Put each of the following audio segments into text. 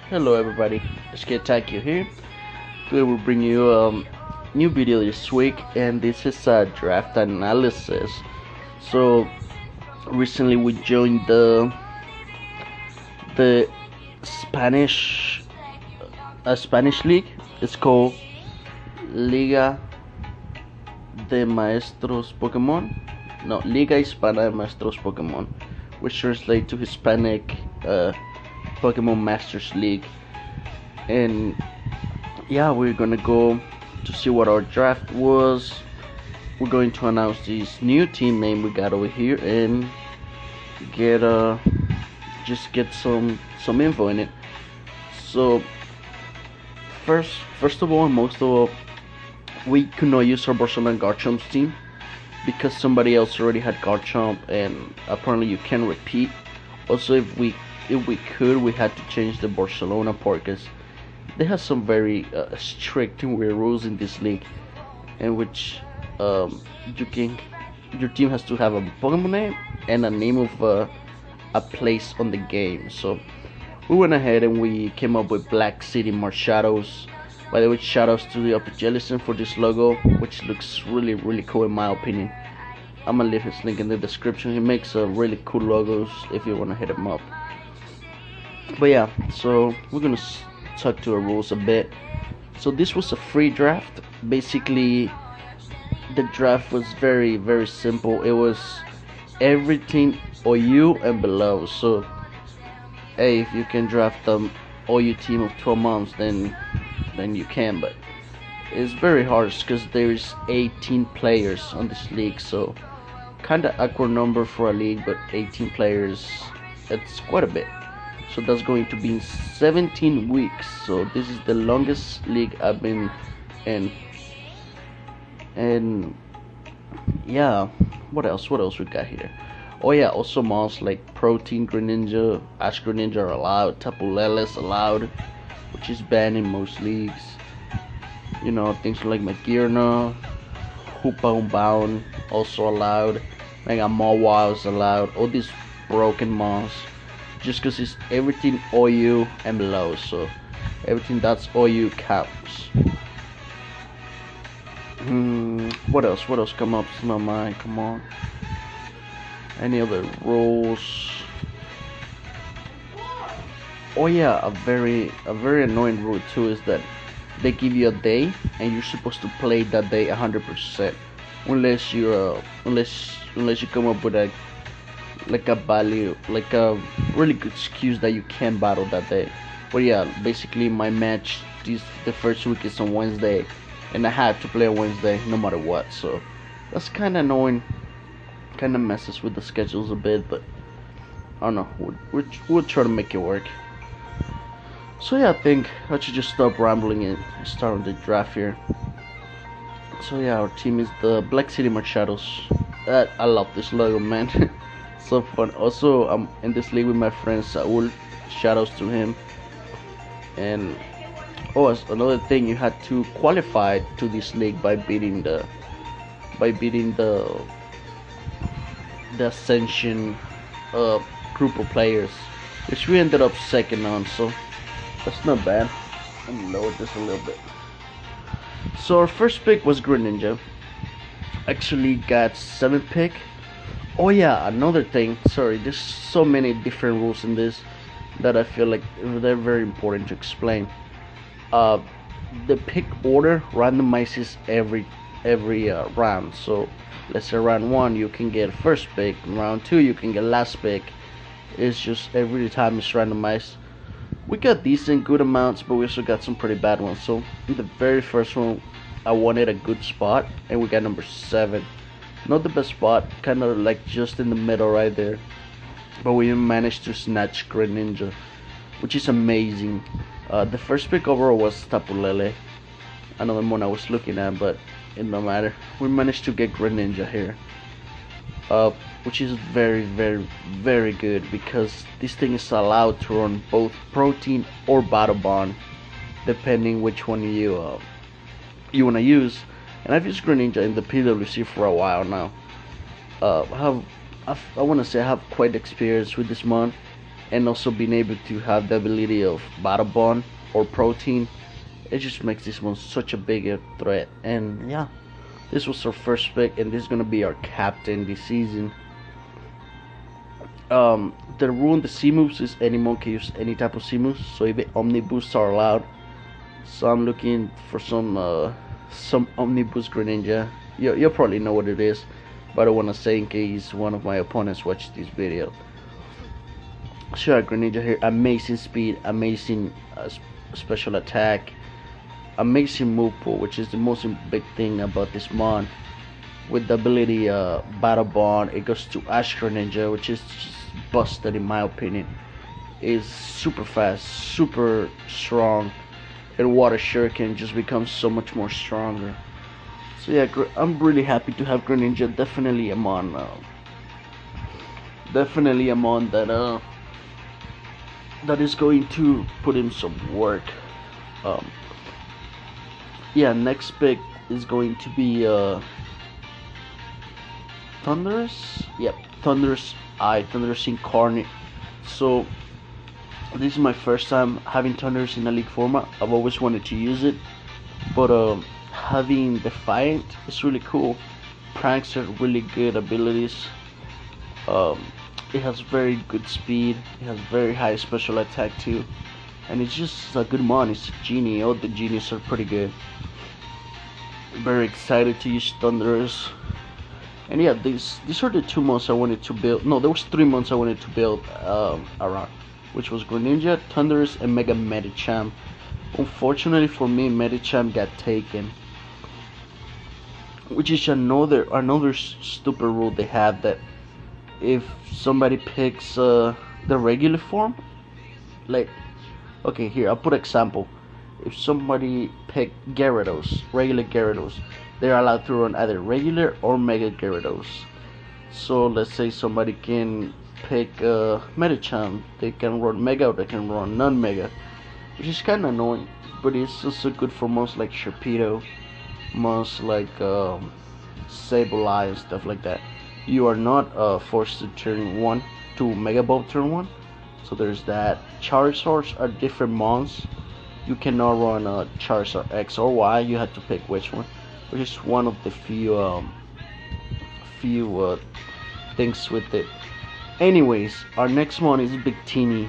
Hello everybody, it's Takio here. Today we'll bring you a new video this week, and this is a draft analysis. So recently we joined the Spanish Spanish league. It's called Liga de Maestros Pokemon. No, Liga Hispana de Maestros Pokemon, which translates to Hispanic Pokemon Masters League. And yeah, we're gonna go to see what our draft was. We're going to announce this new team name we got over here and get get some info in it. So first of all and most of all, we could not use our Barcelona Garchomp's team because somebody else already had Garchomp, and apparently you can repeat. Also, if we could, we had to change the Barcelona part because they have some very strict and weird rules in this league, in which your team has to have a Pokemon name and a name of a place on the game. So we went ahead and we came up with Black City Marshadows. By the way, shoutouts to the Upper Jellison for this logo, which looks really cool in my opinion. I'm gonna leave his link in the description. He makes really cool logos if you wanna hit him up. But yeah, so we're gonna talk to our rules a bit. So this was a free draft. Basically, the draft was very simple. It was everything OU and below. So hey, if you can draft OU team of 12 months, then you can, but it's very hard because there's 18 players on this league, so kinda awkward number for a league, but 18 players, it's quite a bit. So that's going to be in 17 weeks. So this is the longest league I've been in. And yeah, what else we got here? Oh yeah, also mons like Protein Greninja, Ash Greninja are allowed, Tapu Lele's allowed, which is banned in most leagues. You know, things like Magirna, Hoopa Unbound also allowed, Mega Mawile is allowed, all these broken mons, just because it's everything OU and below, so everything that's OU counts. What else come up to my mind? Come on. Any other rules? Oh yeah, a very annoying rule too is that they give you a day and you're supposed to play that day 100%, unless you come up with a value, like a really good excuse that you can battle that day. But yeah, basically my match the first week is on Wednesday, and I had to play on Wednesday no matter what. So that's kind of annoying, kind of messes with the schedules a bit, but I don't know. We'll try to make it work. So yeah, I think I should just stop rambling and start on the draft here. So yeah, our team is the Black City Marshadows. I love this logo, man. So fun. Also, I'm in this league with my friend Saul. Shoutouts to him. And another thing, you had to qualify to this league by beating the Ascension group of players, which we ended up second on. So that's not bad. Let me lower this a little bit. So our first pick was Greninja. Actually got 7th pick. Oh yeah, another thing. Sorry, there's so many different rules in this that I feel like they're very important to explain. The pick order randomizes every round. So let's say round 1 you can get first pick, round 2 you can get last pick. It's just every time it's randomized. We got decent good amounts, but we also got some pretty bad ones. So in the very first one I wanted a good spot, and we got number 7. Not the best spot, kind of like just in the middle right there, but we managed to snatch Greninja, which is amazing. The first pick overall was Tapu Lele, another one I was looking at, but it don't matter. We managed to get Greninja here, which is very good because this thing is allowed to run both Protein or Battle Bond, depending which one you want to use. And I've used Greninja in the PWC for a while now. I want to say I have quite experience with this mon, and also being able to have the ability of Battle Bond or Protein, it just makes this one such a bigger threat. And yeah, this was our first pick, and this is gonna be our captain this season. The rule in the C moves is anyone can use any type of C moves, so even Omni Boosts are allowed. So I'm looking for some Omni Boost Greninja. You'll probably know what it is, but I don't want to say in case one of my opponents watch this video. Sure, Greninja here, amazing speed, amazing special attack, amazing move pool, which is the most big thing about this mon. With the ability Battle Bond, it goes to Ash Greninja, which is just busted in my opinion. Is super fast, super strong, and Water Shuriken just becomes so much more stronger. So yeah, I'm really happy to have Greninja. Definitely a mon that is going to put in some work. Yeah, next pick is going to be Thundurus. Yep, Thundurus Incarnate. So this is my first time having Thundurus in a league format. I've always wanted to use it, but having Defiant is really cool. Pranks are really good abilities. It has very good speed. It has very high special attack too, and it's just a good mon. It's a genie. All the genies are pretty good. Very excited to use Thundurus. And yeah, these are the 2 months I wanted to build. No, there was 3 months I wanted to build around, which was Greninja, Thundurus, and Mega Medicham. Unfortunately for me, Medicham got taken, which is another stupid rule they have, that if somebody picks the regular form, like, okay, here I'll put example. If somebody pick Gyarados, regular Gyarados, they're allowed to run either regular or Mega Gyarados. So let's say somebody can pick Medicham, they can run Mega or they can run non-Mega, which is kind of annoying, but it's also good for most like Sharpedo, most like Sableye and stuff like that. You are not forced to turn 1 to Mega Bulb turn 1, so there's that. Charizards are different mons. You cannot run Charizard X or Y, you have to pick which one, which is one of the few things with it. Anyways, our next one is Victini.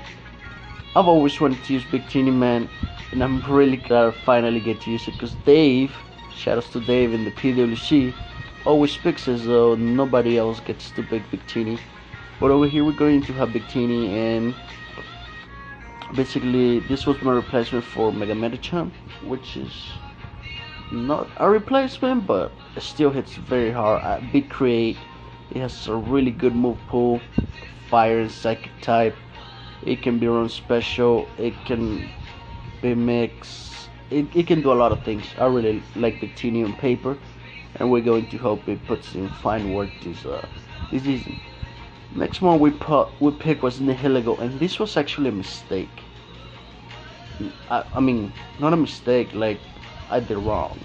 I've always wanted to use Victini, man, and I'm really glad I finally get to use it, because Dave, shoutouts to Dave in the PWC, always picks it, so nobody else gets to pick Victini. But over here we're going to have Victini, and basically this was my replacement for Mega Medicham, which is not a replacement, but it still hits very hard. Big Create, it has a really good move pool, fire and psychic type. It can be run special, it can be mix, it can do a lot of things. I really like Victini on paper, and we're going to hope it puts in fine work this season. Next one we picked was Nihilego, and this was actually a mistake. I mean, not a mistake, like I did wrong.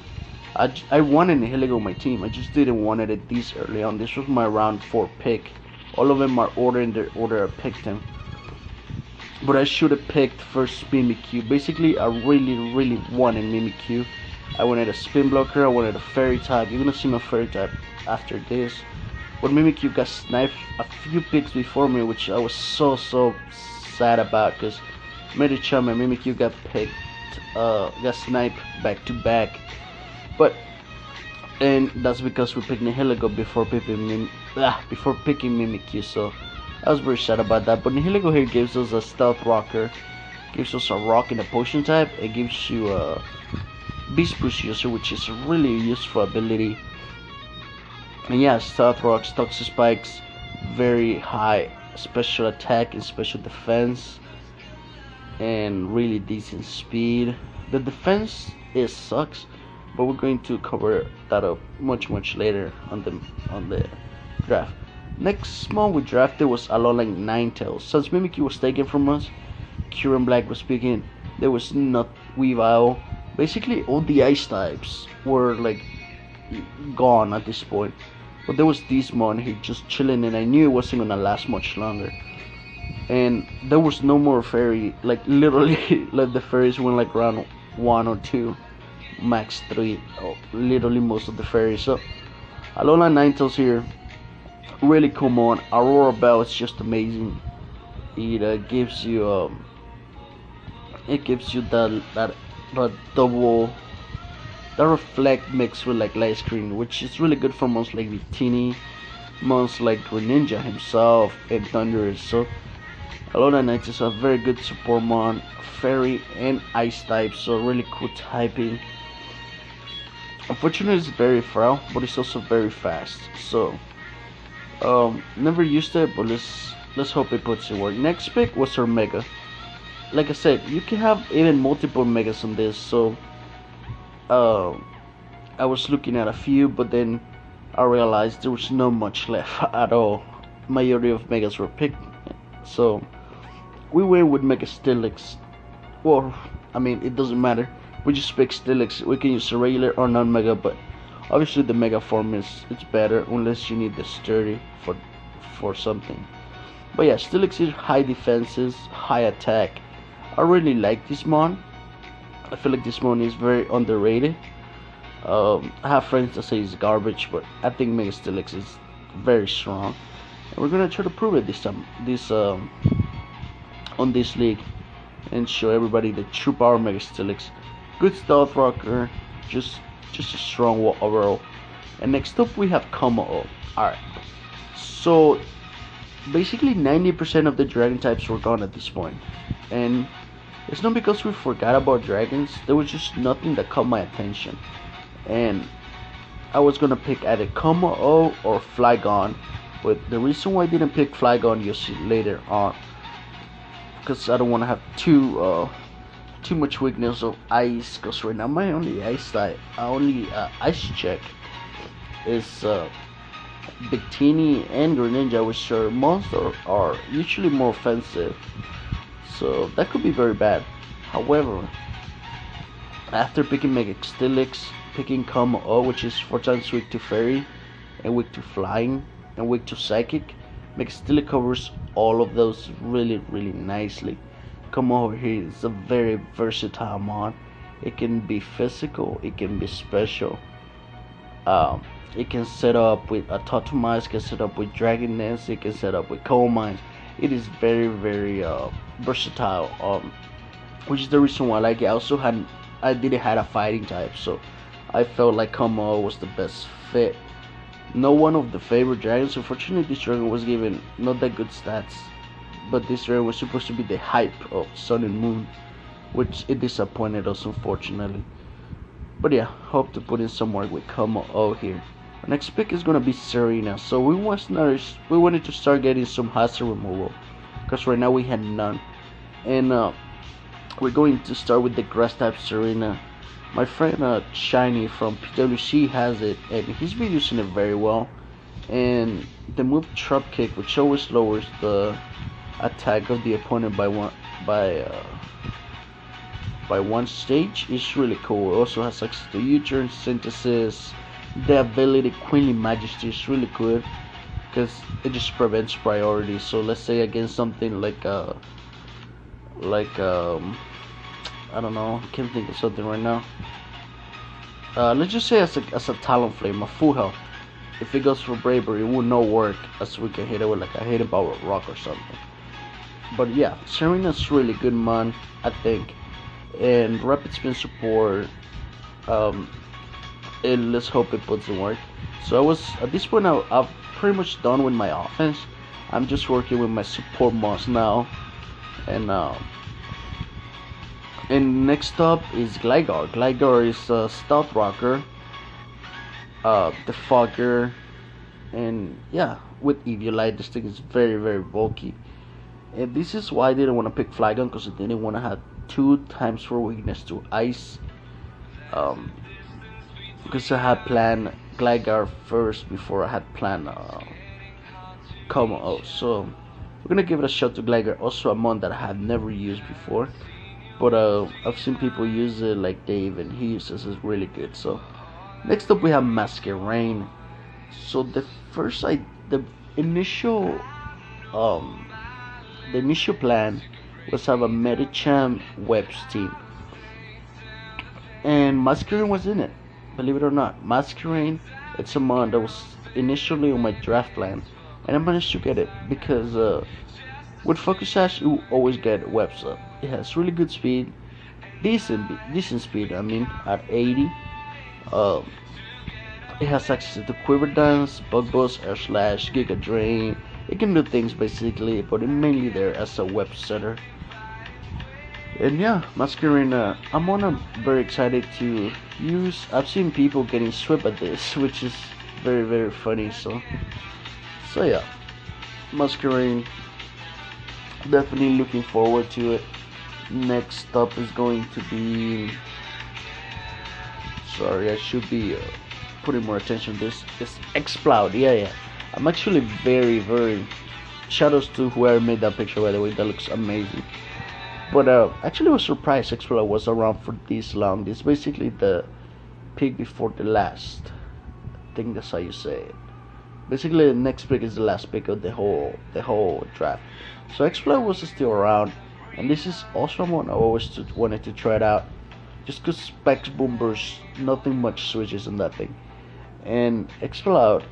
I wanted Nihilego on my team, I just didn't want it this early on. This was my round 4 pick. All of them are ordered in the order I picked them. But I should have picked first Mimikyu. Basically, I really wanted Mimikyu. I wanted a spin blocker, I wanted a fairy type. You're gonna see my fairy type after this. But Mimikyu got sniped a few picks before me, which I was so sad about, because Medicham and Mimikyu got sniped back to back. And that's because we picked Nihilego before picking Mimikyu, so I was very sad about that. But Nihilego here gives us a Stealth Rocker, gives us a Rock in a Potion type, it gives you a Beast Boost user, which is a really useful ability. And yeah, Stealth Rocks, Toxic Spikes, very high special attack and special defense, and really decent speed. The defense sucks, but we're going to cover that up much later on the draft. Next mon we drafted was Alolan Ninetales. Since Mimikyu was taken from us, Kyurem Black was picking, there was not Weavile. Basically all the ice types were like gone at this point. But there was this mon here just chilling, and I knew it wasn't gonna last much longer. and there was no more fairy. Like literally, like the fairies went like round 1 or 2, max 3. Oh, literally most of the fairies. So Alola Ninetales here, really cool mon. Aurora Bell is just amazing. It gives you that double, that reflect mixed with like light screen, which is really good for monsters like Victini, monsters like Greninja himself, and Thundurus. So Alola Knight is a very good support mon, fairy and ice type, so really cool typing. Unfortunately, it's very frail, but it's also very fast. So never used it, but let's hope it puts it work. Next pick was her Mega. Like I said, you can have even multiple Megas on this. So I was looking at a few, but then I realized there was not much left at all. Majority of Megas were picked, so we went with Mega Steelix. Well, I mean, it doesn't matter. We just pick Steelix. We can use a regular or non-Mega, but obviously the Mega form it's better unless you need the sturdy for something. But yeah, Steelix is high defenses, high attack. I really like this mon. I feel like this mon is very underrated. I have friends that say it's garbage, but I think Mega Steelix is very strong, and we're gonna try to prove it this time. On this league, and show everybody the true power of Mega Steelix. Good stealth rocker, just a strong wall overall. And next up we have Como. Alright, so basically 90% of the dragon types were gone at this point, and it's not because we forgot about dragons. There was just nothing that caught my attention, and I was gonna pick either Como or Flygon, but the reason why I didn't pick Flygon you'll see later on, because I don't want to have too much weakness of ice. Because right now my only ice type, ice check is Victini and Greninja, which are monsters are usually more offensive, so that could be very bad. However, after picking Mega Steelix, picking Como, which is 4 times weak to Fairy and weak to Flying and weak to Psychic, Mega Steelix covers all of those really nicely. Como here is a very versatile mon. It can be physical, it can be special. It can set up with a Totemize, it can set up with Dragon Nest, it can set up with Coal Mines. It is very versatile, which is the reason why I like it. I didn't have a fighting type, so I felt like Como was the best fit. No one of the favorite dragons. Unfortunately, this dragon was given not that good stats, but this dragon was supposed to be the hype of Sun and Moon, which it disappointed us, unfortunately. But yeah, hope to put in some work with Como here. Our next pick is gonna be Serena. So we wanted to start getting some hazard removal, because right now we had none, and we're going to start with the grass type Serena. My friend Shiny from PWC has it, and he's been using it very well. And the move Trap Kick, which always lowers the attack of the opponent by one stage, is really cool. It also has access to U-turn, synthesis. The ability Queenly Majesty is really good because it just prevents priority. So let's say against something like I don't know, I can't think of something right now. Let's just say as a Talonflame, a full health. If it goes for bravery, it will not work, as we can hit it with like a hidden power rock or something. But yeah, Serena's really good man, I think. And rapid spin support, and let's hope it puts in work. So I was at this point I've pretty much done with my offense. I'm just working with my support mods now, and next up is Gligar. Gligar is a stealth rocker, the fogger, and yeah, with Eviolite this thing is very bulky. And this is why I didn't want to pick Flygon, because I didn't want to have 2 times 4 weakness to ice. Because I had planned Gligar first before I had planned Como. So we're gonna give it a shot to Gligar. Also a mon that I have never used before, but I've seen people use it, like Dave, and he uses it really good. So next up we have Masquerain. So the initial the initial plan was to have a Medicham webs team, and Masquerain was in it. Believe it or not, Masquerain, it's a mon that was initially on my draft plan, and I managed to get it because with Focus Sash you always get webs up. It has really good speed, decent speed. I mean, at 80. Um, it has access to Quiver Dance, Bug Buzz, Air Slash, Giga Drain. It can do things basically, but it's mainly there as a web setter. And yeah, Masquerain, I'm very excited to use. I've seen people getting swept at this, which is very funny. So yeah, Masquerain, definitely looking forward to it. Next up is going to be. Sorry, I should be putting more attention to this. It's Exploud. Yeah. I'm actually very. Shoutouts to whoever made that picture, by the way. That looks amazing. But actually, I was surprised Exploud was around for this long. This is basically the pick before the last. I think that's how you say it. Basically, the next pick is the last pick of the whole draft. So Exploud was still around, and this is also one I always wanted to try it out. Just cause specs boomers, nothing much switches in that thing. And Exploud,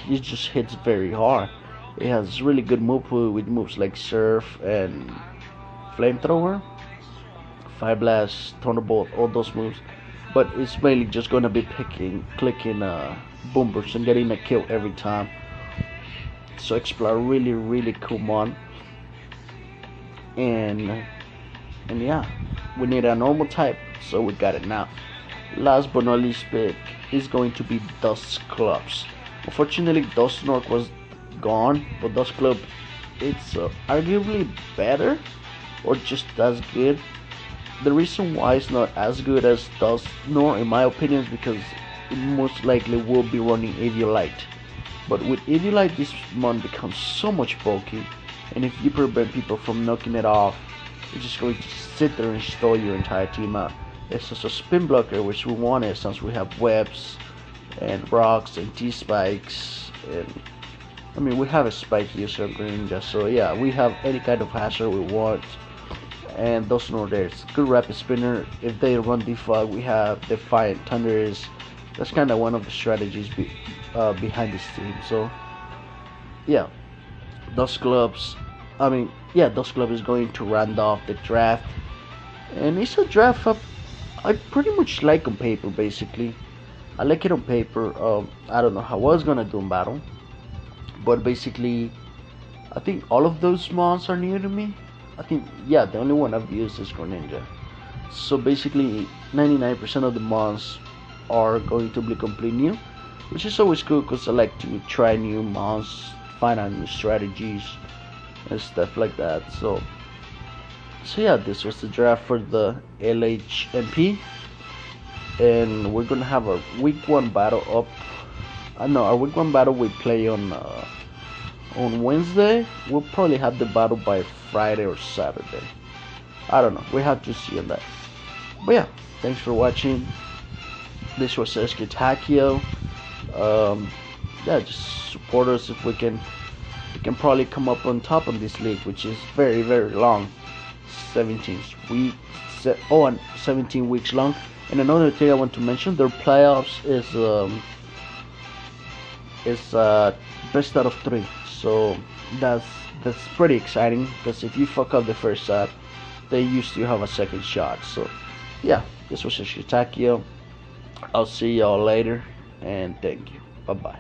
it just hits very hard. It has really good move pool with moves like Surf and Flamethrower, Fire Blast, Thunderbolt, all those moves. But it's mainly just gonna be clicking boomers and getting a kill every time. So Exploud, really cool mon. And yeah, we need a normal type, so we got it now. Last but not least pick is going to be Dusclops. Unfortunately, Dusknoir was gone, but Dusclops, it's arguably better or just as good. The reason why it's not as good as Dusknoir, in my opinion, is because it most likely will be running Eviolite. But with Eviolite, this mon becomes so much bulky, and if you prevent people from knocking it off, it's just going to sit there and stall your entire team out. It's just a spin blocker, which we wanted since we have webs and rocks and T-spikes, and I mean, we have a spike user on Greninja, so yeah, we have any kind of hazard we want. And those are there's good rapid spinner. If they run defog, we have Defiant Thunders. That's kind of one of the strategies behind this team. So yeah, Dusclops is going to round off the draft, and it's a draft I pretty much like on paper. Basically, I like it on paper. I don't know how I was gonna do in battle, but basically, I think all of those mons are new to me. I think, yeah, the only one I've used is Greninja. So basically, 99% of the mons are going to be completely new, which is always cool because I like to try new mons, find out new strategies and stuff like that. So yeah, this was the draft for the LHMP, and we're gonna have a week 1 battle up. Our week 1 battle we play on Wednesday. We'll probably have the battle by Friday or Saturday. I don't know. We have to see on that. But yeah, thanks for watching. This was Takio. Yeah, just support us if we can. We can probably come up on top of this league, which is very long. 17 weeks long. And another thing I want to mention, their playoffs is best out of 3. So that's pretty exciting, because if you fuck up the first shot, they used to have a second shot. So yeah, this was Takio. I'll see y'all later, and thank you. Bye bye.